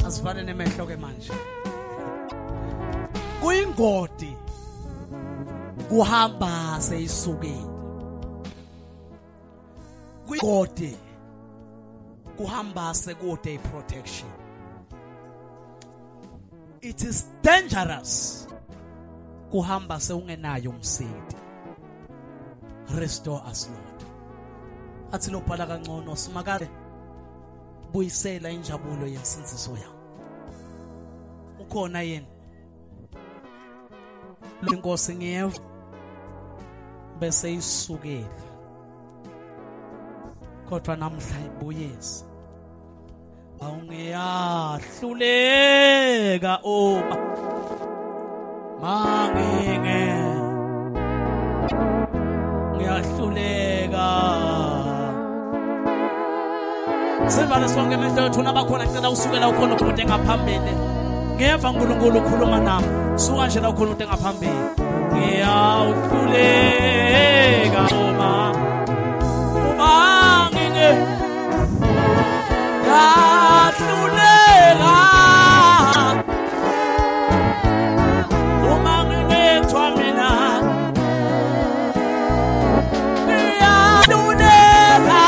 Asifane nemehlo ke manje. Kuyingodi kuhamba seyisukile. Kuyingodi kuhamba sekude protection. It is dangerous kuhamba seungenayo umsindi. Restore us, Lord. Athi lo bhala kangcono simakade buyisela injabulo yensinziso yakho. Ukhona yini? Inkosi ngiyeva bese isukile. Kodwa namhla ibuyisa. Awungiyahluleka uma ngiyahluleka. Sivale sonke emehlo ethu nabakhona ngicela usukela ukhona umuntu engaphambili. Ngeva uNkulunkulu ukhuluma nami. Suka nje la ukhona umuntu engaphambili. Ngiyahluleka uma yahluleka uma ngingethwa mina. Yahluleka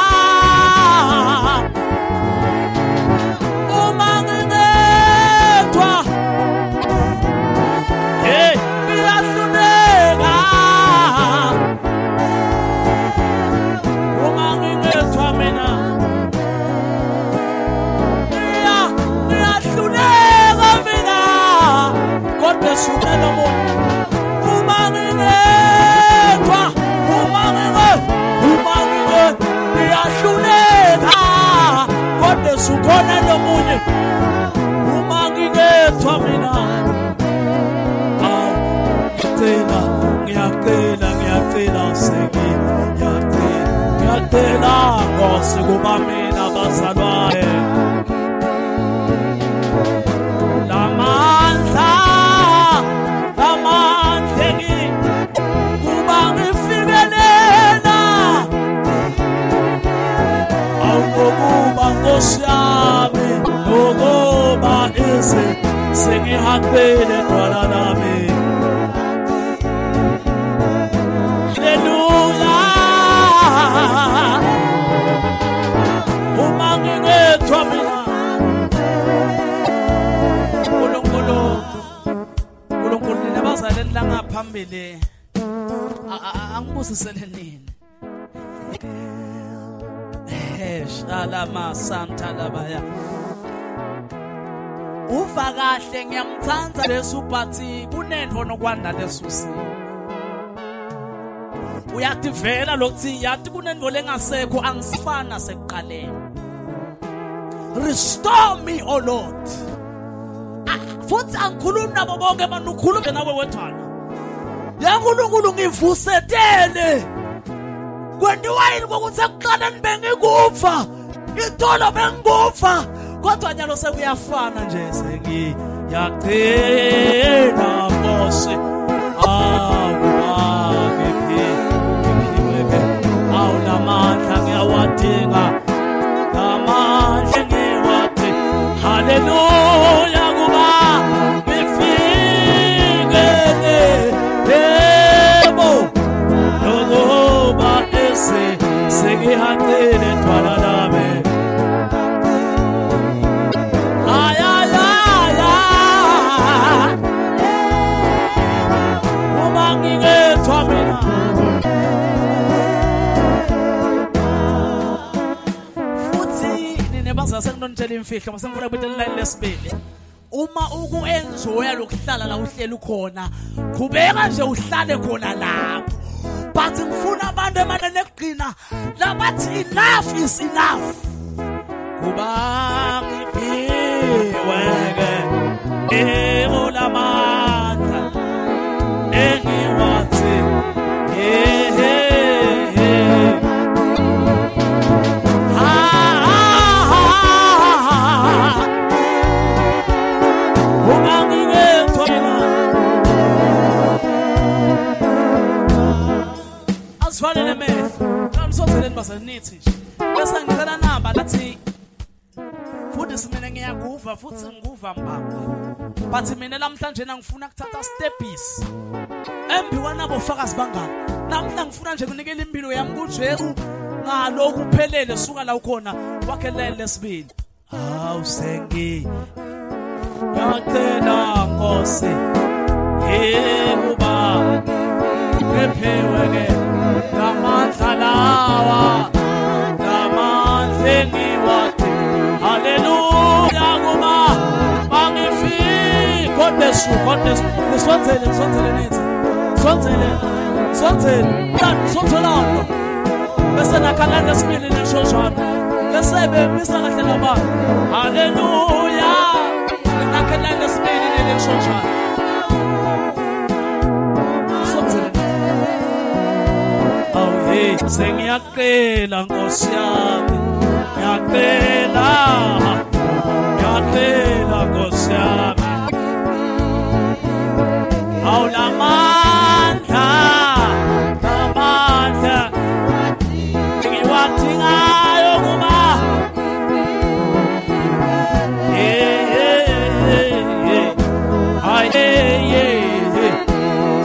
uma ngingethwa. Hey, yahluleka uma ngingethwa mina. Kodwa sukela moyo uma ngingethwa yahluleka. Kodwa sukhona lomunye uma ngingethwa mina. Ngiyacela seki ngiyacela Nkosi kuba mina bazalwane. Nkosi nokuba sengihambile khona nami. Haleluya. Uma ngingethwa mina uNkulunkulu nabazalwane la ngaphambili angibusisele nini. Shalama Santa Labaya. Uva kahle ngiyamthanda lesuphathi kunento nokwanda lesusi. Uyativela lokuthi yathi kunento lengasekho angisifana sekuqaleni. Restore me, O Lord. Futhi angikhulumi nabo bonke abantu ukhulume nawe wethana. YaNkulunkulu ngivusetele. Kwendiwayini kokuthi ekuqaleni bengikufa. Ngithola bengikufa. Kodwa njalo sekuyafana nje sengiyacela Nkosi. Awunamandla ngiyawadinga. Namandla ngiyawadinga. Haleluya kuba ngifikele. Yebo. Nokuba sengihambile ntwana nami. Senginonitshela imfihlo masengifuna ukuthi line lesibili. Uma ukuenjoya lokuhlala la uhleli khona, qhubeka nje uhlale khona lapho. But ngifuna abantu emanene ekugcina labathi enough is enough. Kuba ngiphiweke olamandla engiwathi Sivale nemehlo. Ngisonzeleni basanithi nje. Bese ngicela namba lathi futhi mina ngiyakuva futhi ngikuva mbamba. But mina namhlanje ngifuna ukuthatha stepis. Embiwa nabofakazi bangani. Namhlanje ngifuna nje kunikela impilo yami kuJesu ngalokhu uphelele suka la ukhona wakhe lesibili. Hawu sengi. Yacela Nkosi. Kuba kepheweke namandla lawa namandla ngiwathi haleluya kuba bangifi godesu nisonzele nithi sonzele bese nakhala lesibili neshoshana lesebe misa kahle labantu haleluya nakhala lesibili neshoshana. Ngiyacela Nkosi yami ngiyacela Nkosi yami awulamandla ngiwadingayo kuba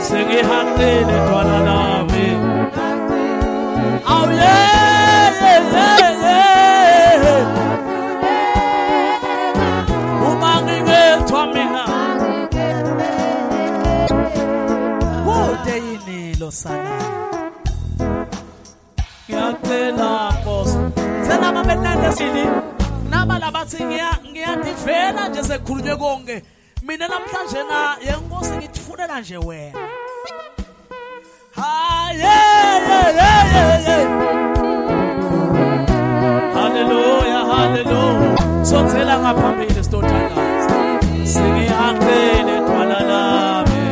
sengihaqile dwala lami. Oh yeah. Umangingethwa mina. Kude yini lo sana. Ngiyacela Nkosi. Thena mabenande sini. Naba labathi ngiyadivela nje sekukhulunywe konke. Mina namhlanje na yenkosi ngitfunela nje wena. Yeah. Hallelujah. So tell ngaphambili sitothandaza. Singihaqile dwala lami.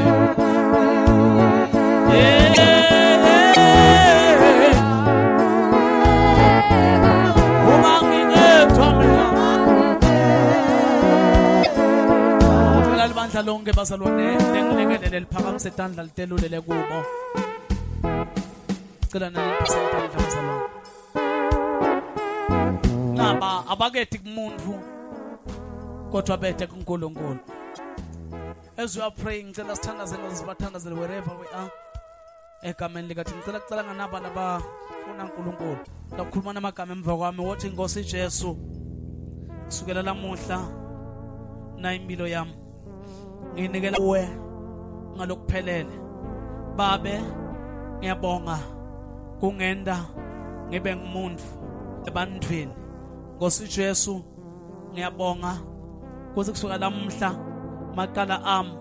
Uma ngingethwa mina. Ngicela libandla lonke bazalwane lengilekelele liphakamise idandla litelulele kubo. Naba abakethi kumuntu kodwa bethe kuNkulunkulu. As we are praying ngicela sithandazele sibathandazele wherever we are. Egameni likathi ngicela nganaba labafuna uNkulunkulu. Lakhuluma namagama emva kwami wothi Nkosi Jesu kusukela lamuhla na impilo yami nginikela kuwe ngalokuphelele. Babe ngiyabonga kungenda ngibe ngumuntu ebantwini. Nkosi Jesu ngiyabonga kuze kusuka lamhla maqala ami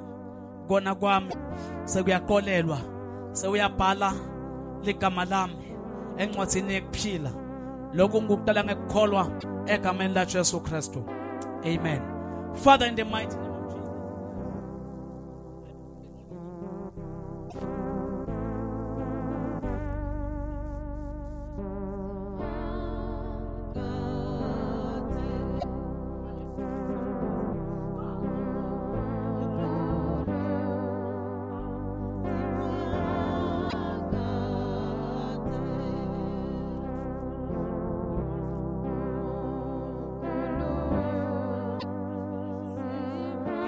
kona kwami sekuyakolelwa sewuyabhala ligama lami encwadini yokuphila. Lokho ngikuqala ngekukholwa egameni la Jesu Kristu. Amen. Father, in the mighty name of Jesus.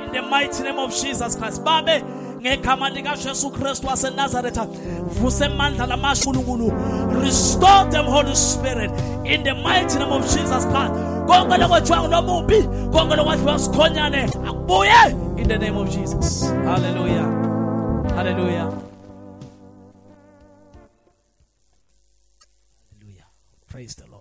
In the mighty name of Jesus Christ. Babe, ngegama lika Jesu Kristu waseNazaretha, vuse mandla lamashulunkulu. Restore them, Holy Spirit, in the mighty name of Jesus Christ. Konke lokwethiwa nobubi, konke lokwethiwa sikhonyane, akubuye in the name of Jesus. Hallelujah. Hallelujah. Hallelujah. Praise the Lord.